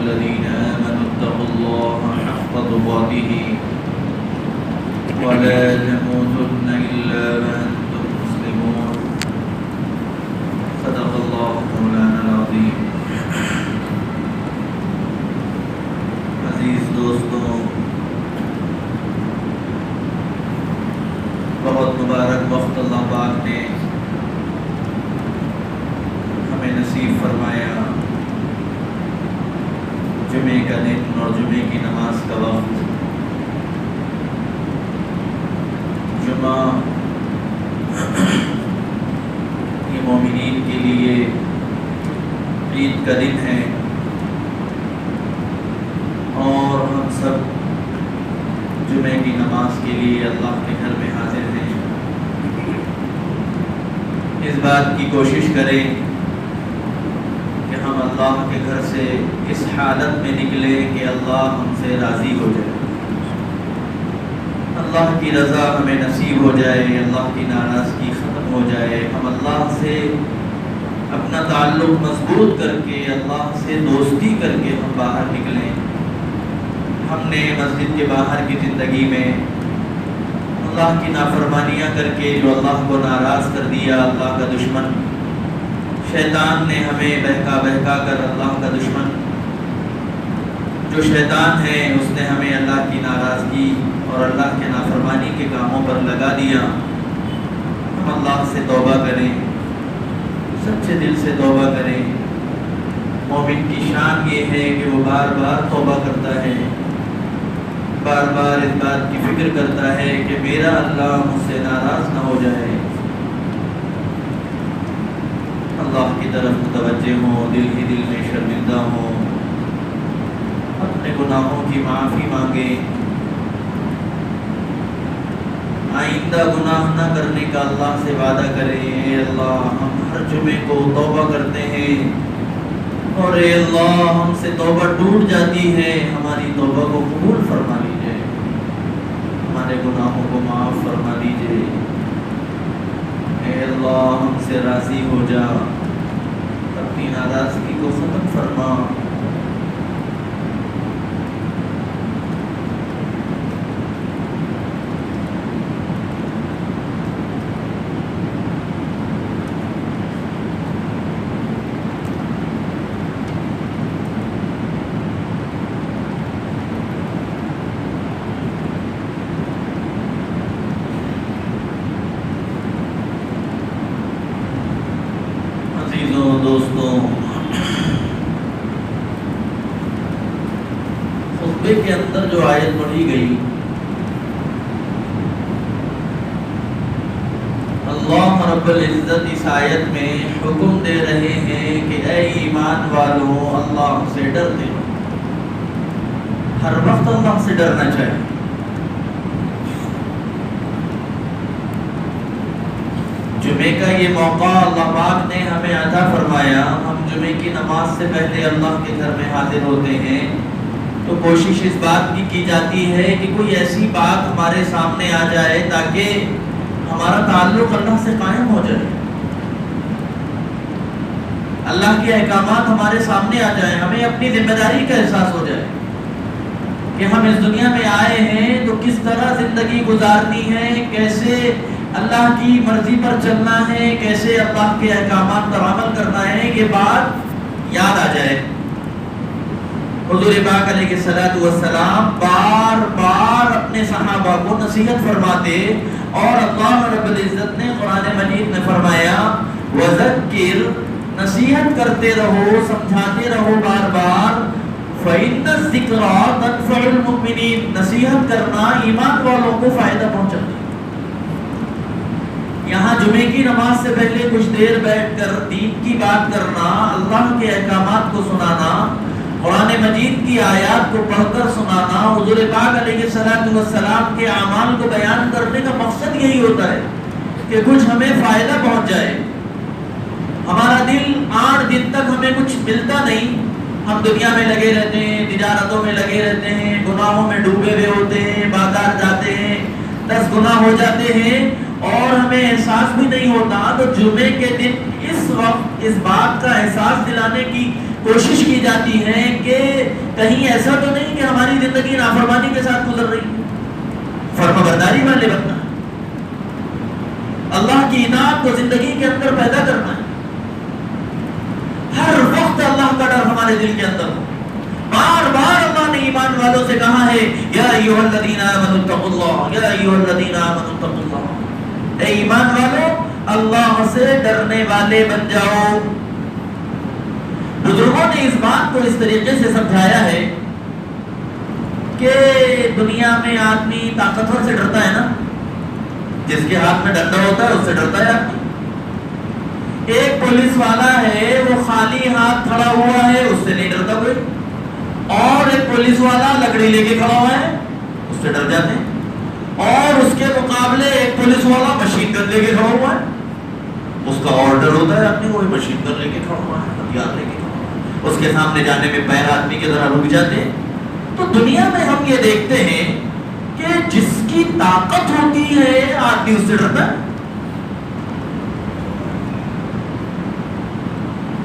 الذين آمنوا اتقوا الله حق تقاته ولا تموتن إلا وأنتم مسلمون صدق الله مولانا العظيم. عزیز دوستوں، بہت مبارک وقت اللہ پاک نے ہمیں نصیب فرمایا، جمعے کا دن اور جمعے کی نماز کا وقت. جمعہ یہ مومنین کے لیے عید کا دن ہے اور ہم سب جمعے کی نماز کے لیے اللہ کے گھر میں حاضر ہیں. اس بات کی کوشش کریں کہ ہم اللہ کے گھر سے اس حالت میں نکلیں کہ اللہ ہم سے راضی ہو جائے، اللہ کی رضا ہمیں نصیب ہو جائے، اللہ کی ناراضگی ختم ہو جائے. ہم اللہ سے اپنا تعلق مضبوط کر کے، اللہ سے دوستی کر کے ہم باہر نکلیں. ہم نے مسجد کے باہر کی زندگی میں اللہ کی نافرمانیاں کر کے جو اللہ کو ناراض کر دیا، اللہ کا دشمن شیطان نے ہمیں بہکا کر، اللہ کا دشمن جو شیطان ہے اس نے ہمیں اللہ کی ناراضگی اور اللہ کے نافرمانی کے کاموں پر لگا دیا. ہم اللہ سے توبہ کریں، سچے دل سے توبہ کریں. مومن کی شان یہ ہے کہ وہ بار بار توبہ کرتا ہے، بار بار اس بات کی فکر کرتا ہے کہ میرا اللہ مجھ سے ناراض نہ ہو جائے. اللہ کی طرف متوجہ ہوں، دل ہی دل میں شرمندہ ہوں، اپنے گناہوں کی معافی مانگیں، آئندہ گناہ نہ کرنے کا اللہ سے وعدہ کریں. اے اللہ ہم ہر جمعے کو توبہ کرتے ہیں اور اے اللہ ہم سے توبہ ٹوٹ جاتی ہے، ہماری توبہ کو قبول فرما لیجئے، ہمارے گناہوں کو معاف فرما دیجئے. اے اللہ ہم سے راضی ہو جا، اپنی ناراضگی کو ختم فرما. دوستوں، خطبے کے اندر جو آیت پڑھی گئی، اللہ رب العزت اس آیت میں حکم دے رہے ہیں کہ اے ایمان والوں، اللہ سے ڈرتے ہو. ہر وقت اللہ سے ڈرنا چاہیے. جمعے کا یہ موقع اللہ پاک نے ہمیں عطا فرمایا. ہم جمعے کی نماز سے پہلے اللہ کے گھر میں حاضر ہوتے ہیں تو کوشش اس بات کی جاتی ہے کہ کوئی ایسی بات ہمارے سامنے آ جائے تاکہ ہمارا تعلق اللہ سے قائم ہو جائے، اللہ کے احکامات ہمارے سامنے آ جائیں، ہمیں اپنی ذمہ داری کا احساس ہو جائے کہ ہم اس دنیا میں آئے ہیں تو کس طرح زندگی گزارنی ہے، کیسے اللہ کی مرضی پر چلنا ہے، کیسے اللہ کے احکامات پر عمل کرنا ہے. یہ بات یاد آ جائے. حضور پاک علیہ السلام بار بار اپنے صحابہ کو نصیحت فرماتے اور اللہ رب العزت نے قرآن مجید میں فرمایا وذکر، نصیحت کرتے رہو، سمجھاتے رہو بار بار. فإن الذکرى تنفع المؤمنین، نصیحت کرنا ایمان والوں کو فائدہ پہنچاتی. یہاں جمعے کی نماز سے پہلے کچھ دیر بیٹھ کر دین کی بات کرنا، اللہ کے احکامات کو سنانا، قرآن مجید کی آیات کو پڑھ کر سنانا، حضور پاک علیہ السلام کے اعمال کو بیان کرنے کا مقصد یہی ہوتا ہے کہ کچھ ہمیں فائدہ پہنچ جائے. ہمارا دل 8 دن تک ہمیں کچھ ملتا نہیں، ہم دنیا میں لگے رہتے ہیں، تجارتوں میں لگے رہتے ہیں، گناہوں میں ڈوبے ہوئے ہوتے ہیں، بازار جاتے ہیں، 10 گناہ ہو جاتے ہیں اور ہمیں احساس بھی نہیں ہوتا. تو جمعے کے دن اس وقت اس بات کا احساس دلانے کی کوشش کی جاتی ہے کہ کہیں ایسا تو نہیں کہ ہماری زندگی نافرمانی کے ساتھ گزر رہی ہے، فرمانبرداری والے بننا ہے، اللہ کی اطاعت کو زندگی کے اندر پیدا کرنا ہے، ہر وقت اللہ کا ڈر ہمارے دل کے اندر ہو۔ بار بار اللہ نے ایمان والوں سے کہا ہے یا ایھا الذین آمنوا اتقوا اللہ، یا ایھا الذین آمنوا اتقوا اللہ، اے ایمان والو اللہ سے ڈرنے والے بن جاؤ۔ بزرگوں نے اس بات کو اس طریقے سے سمجھایا ہے کہ دنیا میں آدمی طاقتور سے ڈرتا ہے نا، جس کے ہاتھ میں ڈنڈا ہوتا ہے اس سے ڈرتا ہے آدمی۔ ایک پولیس والا ہے وہ خالی ہاتھ کھڑا ہوا ہے، اس سے نہیں ڈرتا کوئی، اور ایک پولیس والا لکڑی لے کے کھڑا ہوا ہے اس سے ڈر جاتے ہیں، اور اس کے مقابلے ایک پولیس والا مشین گن لے کے کھڑا ہوا ہے، اس کا آرڈر ہوتا ہے آدمی وہی مشین گن لے کے کھڑا ہوا ہے، ہتھیار لے کے کھڑا ہوا ہے، اس کے سامنے جانے میں پیر آدمی کے ذرا رک جاتے ہیں۔ تو دنیا میں ہم یہ دیکھتے ہیں کہ جس کی طاقت ہوتی ہے آدمی اس سے ڈرتا ہے۔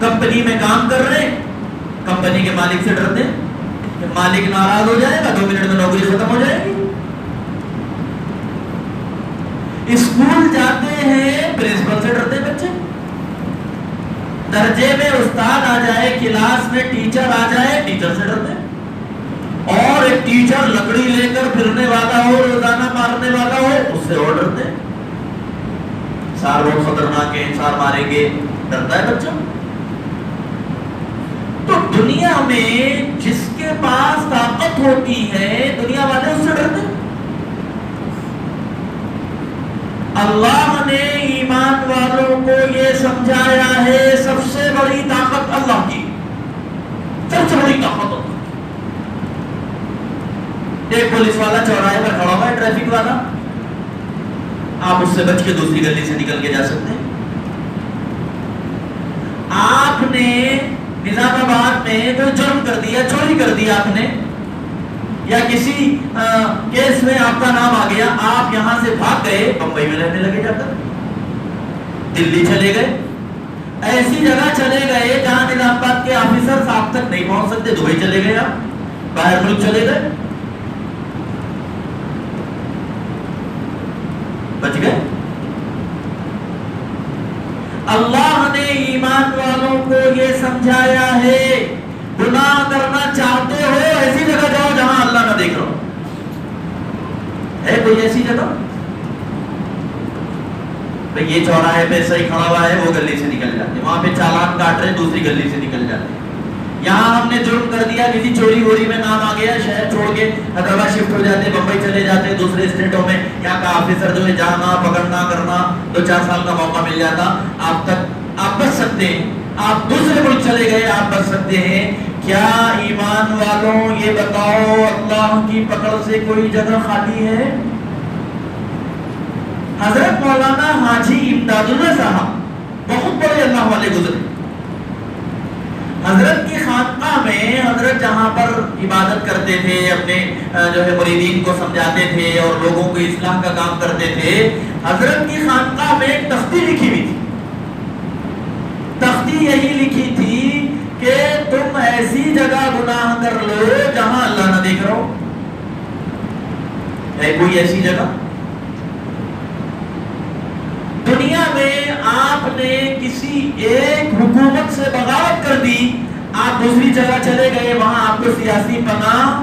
کمپنی میں کام کر رہے ہیں، کمپنی کے مالک سے ڈرتے ہیں کہ مالک ناراض ہو جائے گا 2 منٹ میں نوکری ختم ہو جائے گی۔ اسکول جاتے ہیں پرنسپل سے ڈرتے ہیں بچے، درجے میں استاد آ جائے، کلاس میں ٹیچر آ جائے ٹیچر سے ڈرتے ہیں، اور ایک ٹیچر لکڑی لے کر پھرنے والا ہو، روزانہ مارنے والا ہو اس سے اور ڈرتے ہیں۔ سار بہت خطرناک ہے، سار ماریں گے، ڈرتا ہے بچہ۔ تو دنیا میں جس کے پاس طاقت ہوتی ہے دنیا والے اس سے ڈرتے ہیں۔ اللہ نے ایمان والوں کو یہ سمجھایا ہے سب سے بڑی طاقت اللہ کی، سب سے بڑی طاقت اللہ کی۔ ایک پولیس والا چوراہے پر کھڑا ہوا ہے، ٹریفک والا، آپ اس سے بچ کے دوسری گلی سے نکل کے جا سکتے ہیں۔ آپ نے نظام آباد میں کوئی جرم کر دیا، چوری کر دیا آپ نے، یا کسی کیس میں آپ کا نام آ گیا، آپ یہاں سے بھاگ گئے، بمبئی میں رہنے لگے، جا کر دلی چلے گئے، ایسی جگہ چلے گئے جہاں نظام آباد کے آفیسر آپ تک نہیں پہنچ سکتے، دبئی چلے گئے، آپ باہر ملک چلے گئے، بچ گئے۔ اللہ نے ایمان والوں کو یہ سمجھایا ہے گناہ کرنا چاہتے ہو ایسی جگہ جاؤ جہاں اللہ نہ دیکھ رہا ہو۔ ہے کوئی ایسی جگہ؟ بھئی یہ چوراہے پہ صحیح کھڑا ہوا ہے، وہ گلی سے نکل جاتے، وہاں پہ چالان کاٹ رہے دوسری گلی سے نکل جاتے۔ یہاں ہم نے جرم کر دیا، کسی چوری ووری میں نام آ گیا، شہر چھوڑ کے حیدرآباد شفٹ ہو جاتے، بمبئی چلے جاتے، دوسرے اسٹیٹوں میں یہاں کا آفیسر جو ہے جانا پکڑنا کرنا 2-4 سال کا موقع مل جاتا، آپ بچ سکتے ہیں، آپ دوسرے ملک چلے گئے، آپ بچ سکتے ہیں۔ کیا ایمان والوں یہ بتاؤ اللہ کی پکڑ سے کوئی جگہ خالی ہے؟ حضرت مولانا حاجی امداد اللہ صاحب بہت بڑے اللہ والے گزرے، حضرت کی خانقاہ میں حضرت جہاں پر عبادت کرتے تھے، اپنے جو ہے مریدین کو سمجھاتے تھے اور لوگوں کو اصلاح کا کام کرتے تھے، حضرت کی خانقاہ میں ایک تختی لکھی ہوئی تھی، تختی یہی لکھی تھی کہ تم ایسی جگہ گناہ کر لو جہاں اللہ نہ دیکھ رہا ہو۔ ہے کوئی ایسی جگہ؟ دنیا میں آپ نے کسی ایک حکومت سے بغاوت کر دی، آپ دوسری جگہ چلے گئے، وہاں آپ کو سیاسی پناہ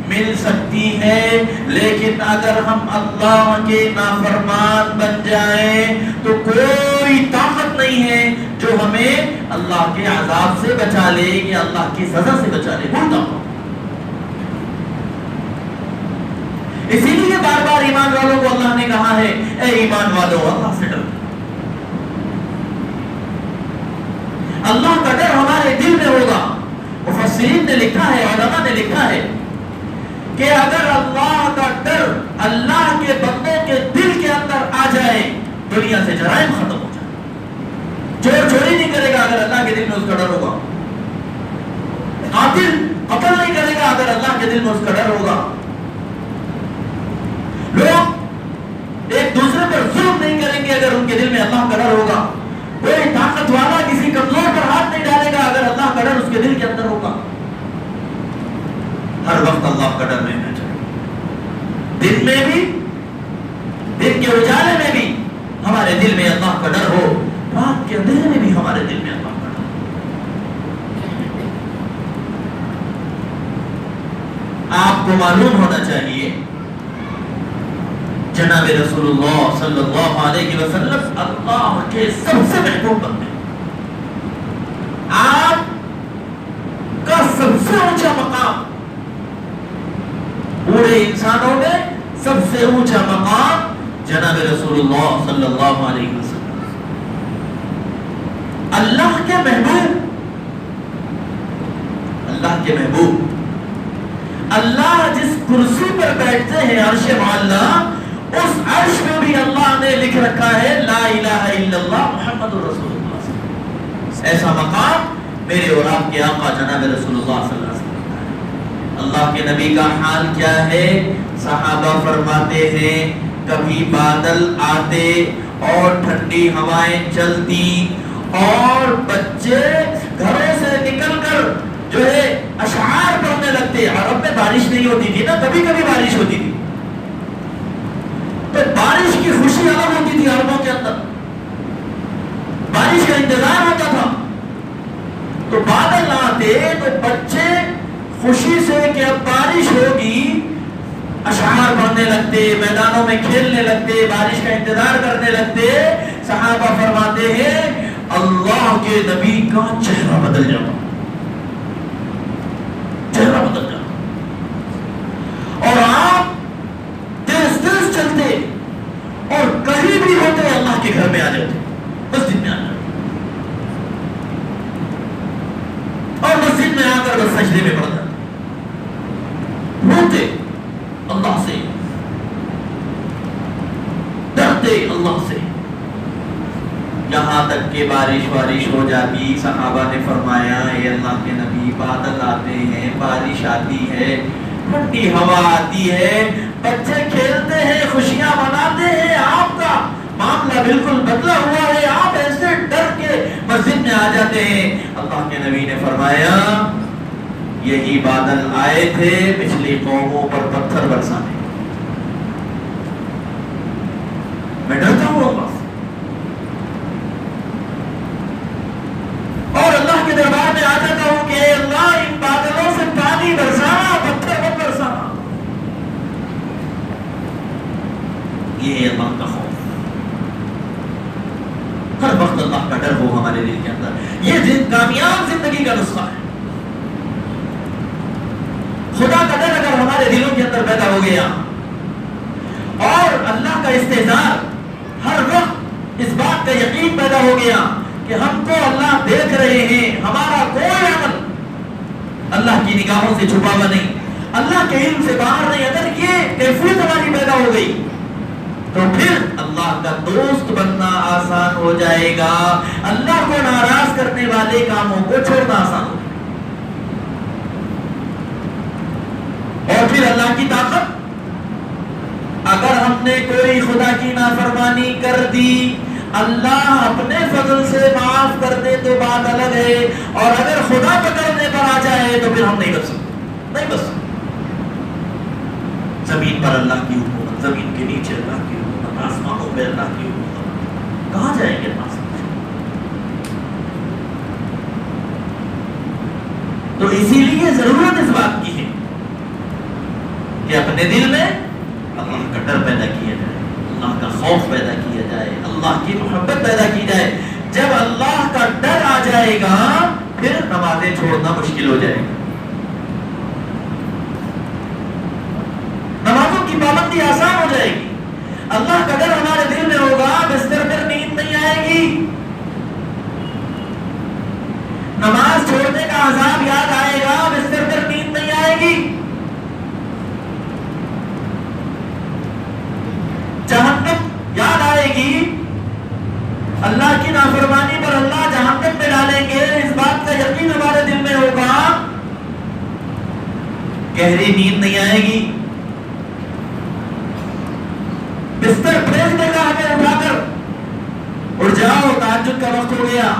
مل سکتی ہے، لیکن اگر ہم اللہ کے نافرمان بن جائیں تو کوئی طاقت نہیں ہے جو ہمیں اللہ کے عذاب سے بچا لے یا اللہ کی سزا سے بچا لے، کوئی طاقت۔ اسی لیے بار بار ایمان والوں کو اللہ نے کہا ہے اے ایمان والو اللہ سے ڈرو۔ اللہ کا ڈر ہمارے دل میں ہوگا۔ مفسرین نے لکھا ہے، علماء نے لکھا ہے کہ اگر اللہ کا ڈر اللہ کے بندوں کے دل کے اندر آ جائے دنیا سے جرائم ختم ہو جائے۔ چور چوری نہیں کرے گا اگر اللہ کے دل میں اس کا ڈر ہوگا، قاتل قتل نہیں کرے گا اگر اللہ کے دل میں اس کا ڈر ہوگا، لوگ ایک دوسرے پر ظلم نہیں کریں گے اگر ان کے دل میں اللہ کا ڈر ہوگا، کوئی طاقت والا کسی کمزور پر ہاتھ نہیں ڈالے گا اگر اللہ کا ڈر اس کے دل اللہ کا ڈر رہنا چاہیے. دن میں بھی, دن کے اجالے میں بھی ہمارے دل میں اللہ کا ڈر ہو, رات کے اندھیرے میں بھی ہمارے دل میں اللہ کا ڈر ہو. آپ کو معلوم ہونا چاہیے جناب رسول اللہ صلی اللہ علیہ وسلم اللہ کے سب سے محبوب بندے, آپ کا سب سے اونچا مقام, پورے انسانوں میں سب سے اونچا مقام جناب رسول اللہ صلی اللہ علیہ وسلم, اللہ کے محبوب, اللہ کے محبوب. اللہ جس کرسی پر بیٹھتے ہیں عرش معلی, اس عرش میں بھی اللہ نے لکھ رکھا ہے لا الہ الا اللہ محمد رسول اللہ. ایسا مقام میرے اور آپ کے آقا جناب رسول اللہ صلی اللہ علیہ وسلم کا ہے. اللہ کے نبی کا حال کیا ہے؟ صحابہ فرماتے ہیں کبھی بادل آتے اور ٹھنڈی ہوائیں چلتی اور بچے گھروں سے نکل کر جو ہے اشعار پڑھنے لگتے. عرب میں بارش نہیں ہوتی تھی نا, کبھی کبھی بارش ہوتی تھی, تو بارش کی خوشی الگ ہوتی تھی عربوں کے اندر, بارش کا انتظار ہوتا تھا. تو بادل آتے تو بچے خوشی سے کہ اب بارش ہوگی اشعار پڑھنے لگتے, میدانوں میں کھیلنے لگتے, بارش کا انتظار کرنے لگتے. صحابہ فرماتے ہیں اللہ کے نبی کا چہرہ بدل جاتا, چہرہ بدل جاتا, اور آپ تیز تیز چلتے اور کہیں بھی ہوتے اللہ کے گھر میں آ جاتے, مسجد میں آ جاتے, اور مسجد میں آ کر بس سجدے میں پڑ جاتے, روتے اللہ سے, ڈرتے اللہ سے. یہاں تک کہ بارش ہو جاتی. صحابہ نے فرمایا اے اللہ کے نبی, بادل آتے ہیں, بارش آتی ہے, ٹھنڈی ہوا آتی ہے, بچے کھیلتے ہیں, خوشیاں مناتے ہیں, آپ کا معاملہ بالکل بدلا ہوا ہے, آپ ایسے ڈر کے مسجد میں آ جاتے ہیں. اللہ کے نبی نے فرمایا یہی بادل آئے تھے پچھلی قوموں پر پتھر برسانے, میں ڈرتا ہوں اللہ سے. اور اللہ کے دربار میں آ جاتا ہوں کہ اللہ ان بادلوں سے پانی برسانا, پتھر مت برسانا. یہ اللہ کا خوف, ہر وقت اللہ کا ڈر ہو ہمارے دل کے اندر. یہ کامیاب زندگی کا نسخہ ہے. خدا کا ڈر اگر ہمارے دلوں کے اندر پیدا ہو گیا اور اللہ کا استحضار, ہر وقت اس بات کا یقین پیدا ہو گیا کہ ہم کو اللہ دیکھ رہے ہیں, ہمارا کوئی عمل اللہ کی نگاہوں سے چھپا ہوا نہیں, اللہ کے علم سے باہر نہیں, اگر یہ کیفیت ہماری پیدا ہو گئی تو پھر اللہ کا دوست بننا آسان ہو جائے گا, اللہ کو ناراض کرنے والے کاموں کو چھوڑنا آسان ہو جائے گا. اور پھر اللہ کی طاقت, اگر ہم نے کوئی خدا کی نافرمانی کر دی, اللہ اپنے فضل سے معاف کر دے تو بات الگ ہے, اور اگر خدا پکڑنے پر آ جائے تو پھر ہم نہیں بچ سکتے, نہیں بچ سکتے. زمین پر اللہ کی حکومت, زمین کے نیچے اللہ کی حکومت, آسمانوں پہ اللہ کی حکومت, کہاں جائیں گے پاس؟ تو اسی لیے ضرورت اس بات کی ہے کہ اپنے دل میں اللہ کا ڈر پیدا کیا جائے, اللہ کا خوف پیدا کیا جائے, اللہ کی محبت پیدا کی جائے. جب اللہ کا ڈر آ جائے گا پھر نمازیں چھوڑنا مشکل ہو جائے گا, نمازوں کی پابندی آسان ہو جائے گی. اللہ کا ڈر ہمارے دل میں ہوگا, بستر پر نیند نہیں آئے گی, نماز چھوڑنے کا عذاب یاد آئے گا, بستر پر نیند نہیں آئے گی. جہنم یاد آئے گی, اللہ کی نافرمانی پر اللہ جہنم میں ڈالیں گے, اس بات کا یقین ہمارے دل میں ہوگا, گہری نیند نہیں آئے گی. بستر پھینک دے گا ہمیں اٹھا کر, اٹھ جاؤ تہجد کا وقت ہو گیا,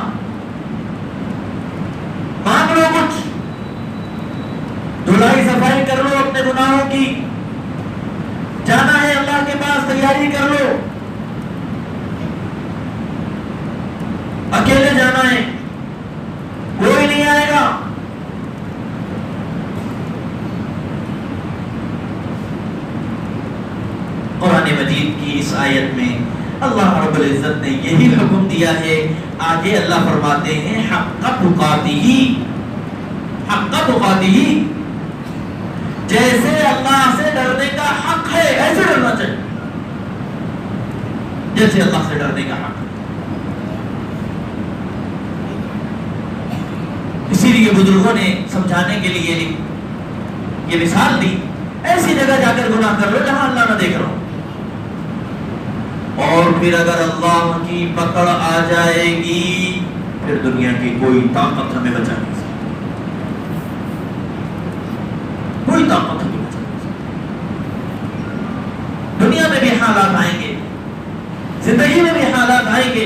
مانگ لو کچھ, دھلائی صفائی کر لو, اپنے گناہ کی. جانا ہے اللہ کے پاس، تیاری کر لو. اکیلے جانا ہے، کوئی نہیں آئے گا. قرآن مجید کی اس آیت میں اللہ رب العزت نے یہی حکم دیا ہے. آگے اللہ فرماتے ہیں حق تقاتہ، حق تقاتہ، جیسے اللہ سے ڈرنے کا حق ہے ایسے ڈرنا چاہیے، جیسے اللہ سے ڈرنے کا حق ہے. اسی لیے بزرگوں نے سمجھانے کے لیے یہ مثال دی، ایسی جگہ جا کر گناہ کر لو جہاں اللہ نہ دیکھ رہا ہو، اور پھر اگر اللہ کی پکڑ آ جائے گی پھر دنیا کی کوئی طاقت ہمیں بچا نہیں سکتی، کوئی طاقت ہمیں بچا نہیں سکتی. دنیا میں بھی حالات آئیں گے، زندگی میں بھی حالات آئیں گے،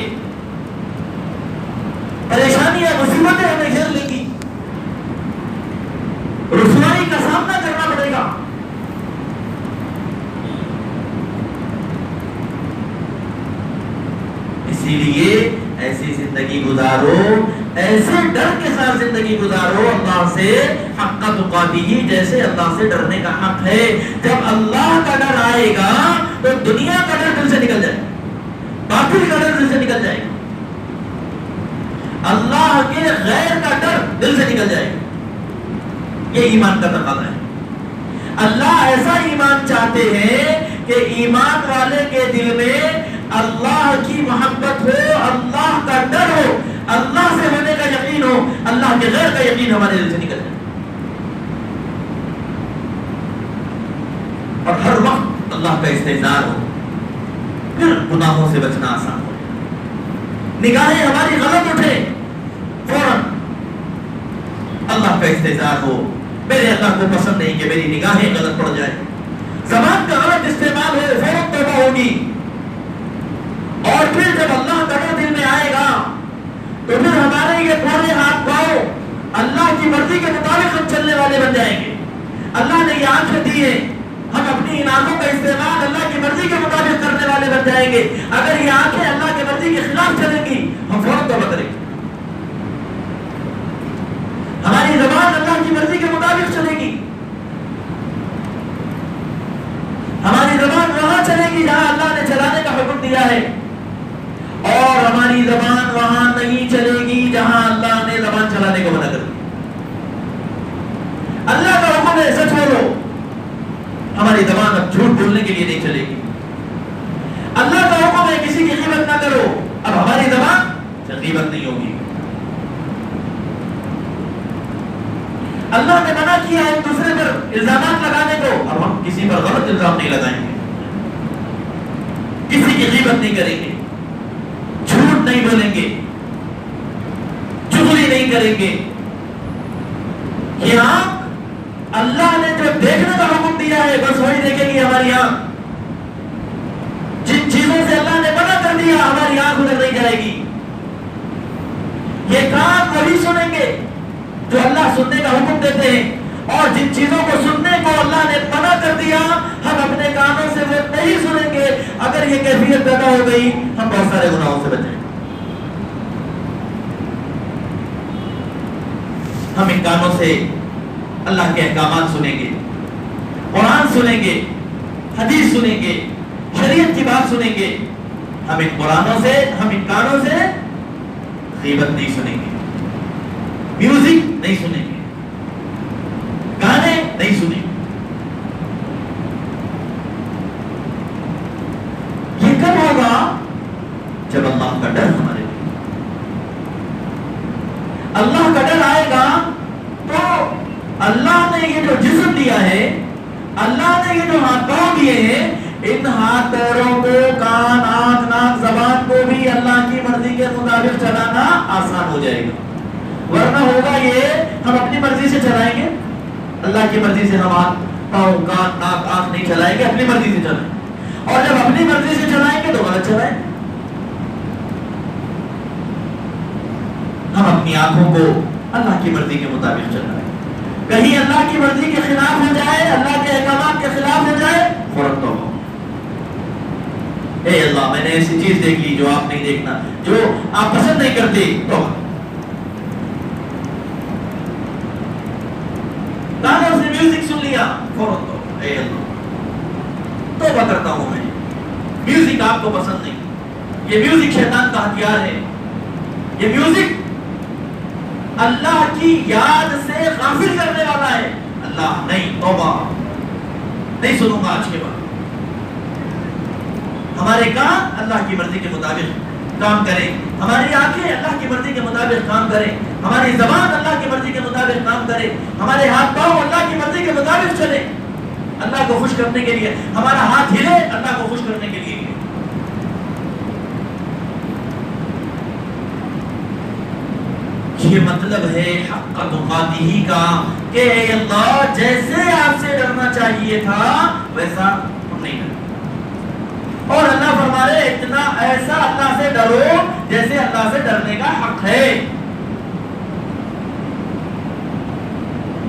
پریشانیاں مصیبتیں ہمیں گھیر لیں گی، رسوائی کا سامنا کرنا پڑے گا. اسی لیے ایسی زندگی گزارو، ایسے ڈر کے ساتھ زندگی گزارو اللہ سے حق تقاتہ، جیسے اللہ سے ڈرنے کا حق ہے. جب اللہ کا ڈر آئے گا تو دنیا کا ڈر دل سے نکل جائے گا، باطل کا ڈر دل سے نکل جائے گا، اللہ کے غیر کا ڈر دل سے نکل جائے گا. یہ ایمان کا تقاضا ہے. اللہ ایسا ایمان چاہتے ہیں کہ ایمان والے کے دل میں اللہ کی محبت ہو، اللہ کا ڈر ہو، اللہ سے ہونے کا یقین ہو، اللہ کے غیر کا یقین ہمارے دل سے نکل جائے. اور ہر وقت اللہ کا استحضار ہو، پھر گناہوں سے بچنا آسان ہو. نگاہیں ہماری غلط اٹھے فوراً اللہ کا استحضار ہو، میرے اللہ کو پسند نہیں کہ میری نگاہیں غلط پڑ جائے. زبان کا غلط استعمال ہو، فوراً توبہ ہوگی. اور پھر جب اللہ کا ڈر دل میں آئے گا تو پھر ہمارے یہ پورے ہاتھ پاؤں اللہ کی مرضی کے مطابق ہم چلنے والے بن جائیں گے. اللہ نے یہ آنکھیں دی ہیں، ہم اپنی ان آنکھوں کا استعمال اللہ کی مرضی کے مطابق کرنے والے بن جائیں گے. اگر یہ آنکھیں اللہ کی مرضی کے خلاف چلیں گی ہم فوراً توبہ کریں گے. ہماری زبان اللہ کی مرضی کے مطابق چلے گی، ہماری زبان وہاں چلے گی جہاں اللہ نے چلانے کا حکم دیا ہے، اور ہماری زبان وہاں نہیں چلے گی جہاں اللہ نے زبان چلانے کو منع کر دیا. اللہ کا حکم ہے سچ بولو، ہماری زبان اب جھوٹ بولنے کے لیے نہیں چلے گی. اللہ کا حکم ہے کسی کی غیبت نہ کرو، اب ہماری زبان سے غیبت نہیں ہوگی. اللہ نے منع کیا ایک دوسرے پر الزامات لگانے کو، اب ہم کسی پر غلط الزام نہیں لگائیں گے، کسی کی غیبت نہیں کریں گے، جھوٹ نہیں بولیں گے، چغلی نہیں کریں گے. یہ آنکھ اللہ نے جو دیکھنے کا حکم دیا ہے بس وہی دیکھے گی ہماری آنکھ. جن چیزوں سے اللہ نے منع کر دیا ہماری آنکھ ادھر نہیں جائے گی. یہ کان وہی سنیں گے جو اللہ سننے کا حکم دیتے ہیں، اور جن چیزوں کو سننے کو اللہ نے منع کر دیا ہم اپنے کانوں سے وہ نہیں سنیں گے. اگر یہ کیفیت پیدا ہو گئی ہم بہت سارے گناہوں سے بچیں گے. ہم ان کانوں سے اللہ کے احکامات سنیں گے، قرآن سنیں گے، حدیث سنیں گے، شریعت کی بات سنیں گے. ہم ان قرآنوں سے، ہم ان کانوں سے غیبت نہیں سنیں گے، میوزک نہیں سنیں گے، گانے نہیں سنیں گے. یہ کب ہوگا؟ جب اللہ کا ڈر ہمارے لیے، اللہ کا ڈر آئے گا تو اللہ نے یہ جو جسم دیا ہے، اللہ نے یہ جو ہاتھ پاؤں دیے ہیں، ان ہاتھ پیروں کو، کان، آنکھ، ناک، زبان کو بھی اللہ کی مرضی کے مطابق چلانا آسان ہو جائے گا. ورنہ ہوگا یہ ہم اپنی مرضی سے چلائیں گے، اللہ کی مرضی سے ہم ہاتھ پاؤں، کان، ناک، آنکھ نہیں چلائیں گے، اپنی مرضی سے چلائیں گے. اور جب اپنی مرضی سے چلائیں گے تو غلط چلائیں گے. ہم اپنی آنکھوں کو اللہ کی مرضی کے مطابق چلائیں، کہیں اللہ کی مرضی کے خلاف ہو جائے، اللہ کے احکامات کے خلاف ہو جائے، فوراً توبہ۔ اے اللہ میں نے ایسی چیز دیکھی جو آپ نہیں دیکھنا، جو آپ پسند نہیں کرتے، توبہ۔ گانوں سے میوزک سن لیا، فوراً توبہ۔ اے اللہ توبہ کرتا ہوں میں، میوزک آپ کو پسند نہیں، یہ میوزک شیطان کا ہتھیار ہے، یہ میوزک اللہ کی یاد سے غافل کرنے والا ہے۔ اللہ نہیں، توبہ نہیں سنوں گا آج کے بعد۔ ہمارے کان اللہ کی مرضی کے مطابق کام کریں، ہماری آنکھیں اللہ کی مرضی کے مطابق کام کریں، ہماری زبان اللہ کی مرضی کے مطابق کام کرے، ہمارے ہاتھ پاؤں اللہ کی مرضی کے مطابق چلے، اللہ کو خوش کرنے کے لیے ہمارا ہاتھ ہلے، اللہ کو خوش کرنے کے لیے۔ یہ مطلب ہے حق تقاتہ کا کہ اے اللہ جیسے آپ سے ڈرنا چاہیے تھا ویسا ہم نہیں ڈرتے، اور اللہ فرما رہے اتنا ایسا اللہ سے ڈرو جیسے اللہ سے ڈرنے کا حق ہے۔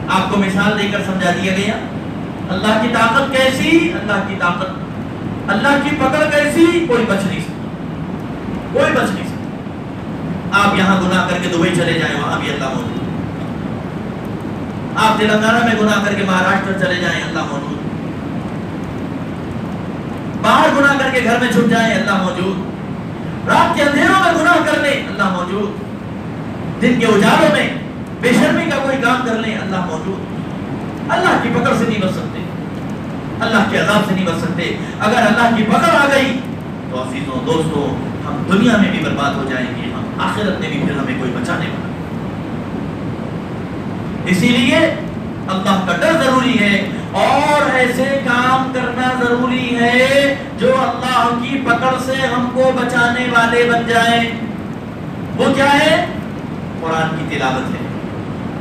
آپ کو مثال دے کر سمجھا دیا گیا، اللہ کی طاقت کیسی، اللہ کی طاقت، اللہ کی پکڑ کیسی، کوئی بچ نہیں سکتا، کوئی بچ نہیں سکتا۔ آپ یہاں گناہ کر کے دبئی چلے جائیں، وہاں بھی اللہ موجود۔ آپ تلنگانہ میں گناہ کر کے مہاراشٹر چلے جائیں، اللہ موجود۔ باہر گناہ کر کے گھر میں چھپ جائیں، اللہ موجود۔ رات کے اندھیروں میں گناہ کر لیں، اللہ موجود۔ دن کے اجالوں میں بے شرمی کا کوئی کام کر لیں، اللہ موجود۔ اللہ کی پکڑ سے نہیں بچ سکتے، اللہ کے عذاب سے نہیں بچ سکتے۔ اگر اللہ کی پکڑ آ گئی تو عزیزوں دوستوں ہم دنیا میں بھی برباد ہو جائیں گے، ہم آخرت میں بھی پھر ہمیں کوئی بچانے والا۔ اسی لیے اللہ کا ڈر ضروری ہے اور ایسے کام کرنا ضروری ہے جو اللہ کی پکڑ سے ہم کو بچانے والے بن جائیں۔ وہ کیا ہے؟ قرآن کی تلاوت ہے،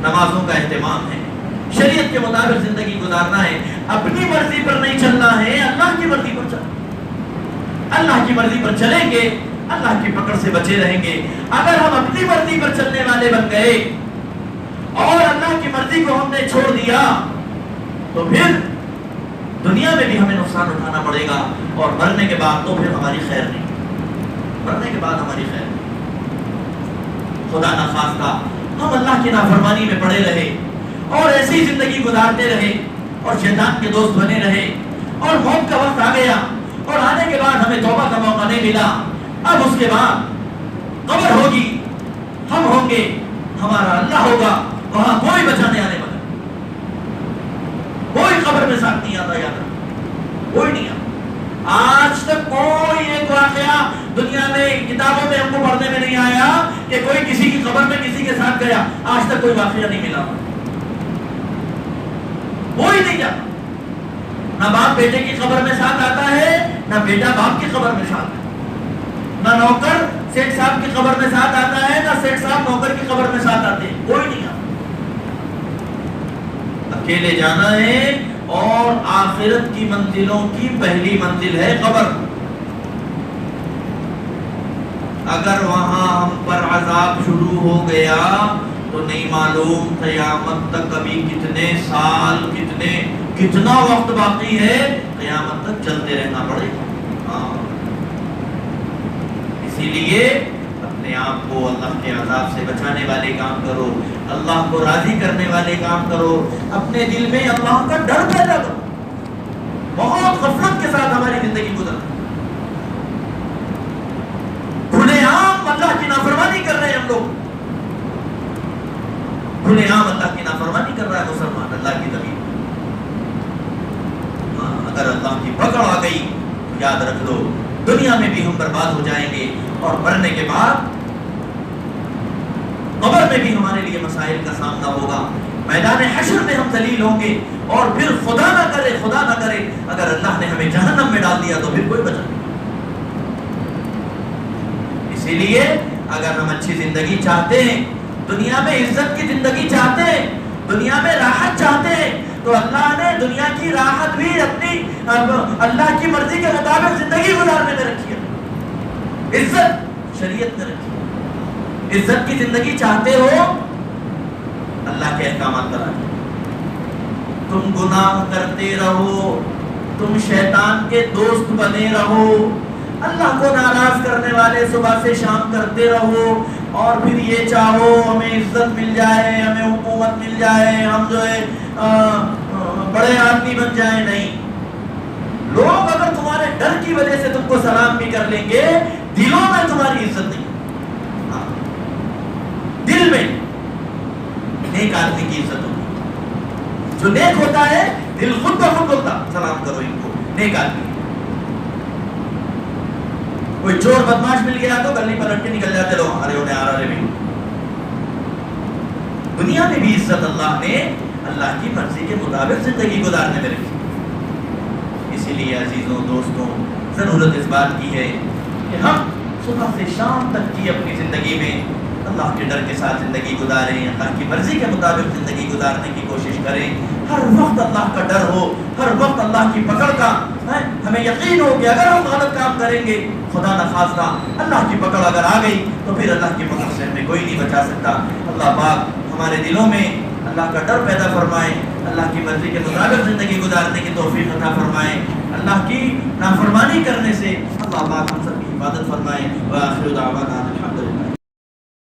نمازوں کا اہتمام ہے، شریعت کے مطابق زندگی گزارنا ہے، اپنی مرضی پر نہیں چلنا ہے، اللہ کی مرضی پر چلنا۔ اللہ کی مرضی پر چلیں گے، اللہ کی پکڑ سے بچے رہیں گے۔ اگر ہم اپنی مرضی پر چلنے والے بن گئے اور اللہ کی مرضی کو ہم نے چھوڑ دیا تو پھر دنیا میں بھی ہمیں نقصان اٹھانا پڑے گا، اور مرنے کے بعد تو پھر ہماری خیر نہیں، مرنے کے بعد ہماری خیر نہیں۔ خدا نخواستہ ہم اللہ کی نافرمانی میں پڑے رہے اور ایسی زندگی گزارتے رہے اور شیطان کے دوست بنے رہے، اور موت کا وقت آ گیا اور آنے کے بعد ہمیں توبہ کا موقع نہیں ملا۔ اب اس کے بعد قبر ہوگی، ہم ہوں گے، ہمارا اللہ ہوگا، وہاں کوئی بچانے آنے والا، کوئی قبر میں ساتھ نہیں آتا، یاد رکھو، کوئی نہیں آتا۔ آج تک کوئی ایک واقعہ دنیا میں کتابوں میں ہم کو پڑھنے میں نہیں آیا کہ کوئی کسی کی قبر میں کسی کے ساتھ گیا، آج تک کوئی واقعہ نہیں ملا، کوئی نہیں جاتا۔ نہ باپ بیٹے کی قبر میں ساتھ آتا ہے، نہ بیٹا باپ کی قبر میں ساتھ آتا ہے، نہ نوکر سیٹ صاحب کی قبر میں ساتھ آتا ہے، نہ سیٹ صاحب نوکر کی قبر میں ساتھ آتے ہیں، کوئی نہیں آتا۔ اکیلے جانا ہے، اور آخرت کی منزلوں کی پہلی منزل ہے قبر۔ اگر وہاں ہم پر عذاب شروع ہو گیا تو نہیں معلوم قیامت تک ابھی کتنے سال، کتنا وقت باقی ہے، قیامت تک چلتے رہنا پڑے گا۔ اسی لیے اپنے آپ کو اللہ کے عذاب سے بچانے والے کام کرو، اللہ کو راضی کرنے والے کام کرو، اپنے دل میں اللہ کا ڈر پیدا کرو۔ بہت غفلت کے ساتھ ہماری زندگی گزرتی، کھلے عام اللہ کی نافرمانی کر رہے ہیں ہم لوگ، کھلے عام اللہ کی نافرمانی کر رہا ہے مسلمان اللہ کی زمین۔ اگر اللہ کی پکڑ آ گئی تو یاد رکھ لو دنیا میں بھی ہم برباد ہو جائیں گے، اور مرنے کے بعد قبر میں بھی ہمارے لیے مسائل کا سامنا ہوگا، میدان حشر میں ہم ذلیل ہوں گے، اور پھر خدا نہ کرے اگر اللہ نے ہمیں جہنم میں ڈال دیا تو پھر کوئی بچا نہیں۔ اسی لیے اگر ہم اچھی زندگی چاہتے ہیں، دنیا میں عزت کی زندگی چاہتے ہیں، دنیا میں راحت چاہتے ہیں، تو اللہ نے دنیا کی راحت بھی اپنی اللہ کی مرضی کے مطابق زندگی گزارنے میں رکھی ہے، عزت شریعت میں رکھی ہے۔ عزت کی زندگی چاہتے ہو، اللہ کے احکامات پر آ جاؤ، تم گناہ کرتے رہو، تم شیطان کے دوست بنے رہو، اللہ کو ناراض کرنے والے صبح سے شام کرتے رہو، اور پھر یہ چاہو ہمیں عزت مل جائے، ہمیں حکومت مل جائے، ہم جو ہے بڑے آدمی بن جائیں. نہیں، لوگ اگر تمہارے ڈر کی وجہ سے تم کو سلام بھی کر لیں گے، دلوں میں تمہاری عزت نہیں. دل میں نیک آدمی کی عزت ہوتی، جو نیک ہوتا ہے دل خود بخود ہوتا سلام کرو ان کو، نیک آدمی. کوئی چور بدماش مل گیا تو گلی پلٹ کے نکل جاتے لوگ، ارے انہیں آ رہے بھی. دنیا میں بھی عزت اللہ نے اللہ کی مرضی کے مطابق زندگی گزارنے میں رکھی. اسی لیے عزیزوں دوستوں، ضرورت اس بات کی ہے کہ ہم صبح سے شام تک کی اپنی زندگی میں اللہ کے ڈر کے ساتھ زندگی گزاریں، اللہ کی مرضی کے مطابق زندگی گزارنے کی کوشش کریں. ہر وقت اللہ کا ڈر ہو، ہر وقت اللہ کی پکڑ کا ہمیں یقین ہو کہ اگر ہم غلط کام کریں گے، خدا نخواستہ اللہ کی پکڑ اگر آ گئی تو پھر اللہ کی پکڑ سے ہمیں کوئی نہیں بچا سکتا. اللہ پاک ہمارے دلوں میں اللہ کا ڈر پیدا فرمائے، اللہ کی مرضی کے مطابق زندگی گزارنے کی توفیق عطا فرمائے، اللہ کی نافرمانی کرنے سے اللہ پاک ہم سب کی حفاظت فرمائے. وآخر دعوانا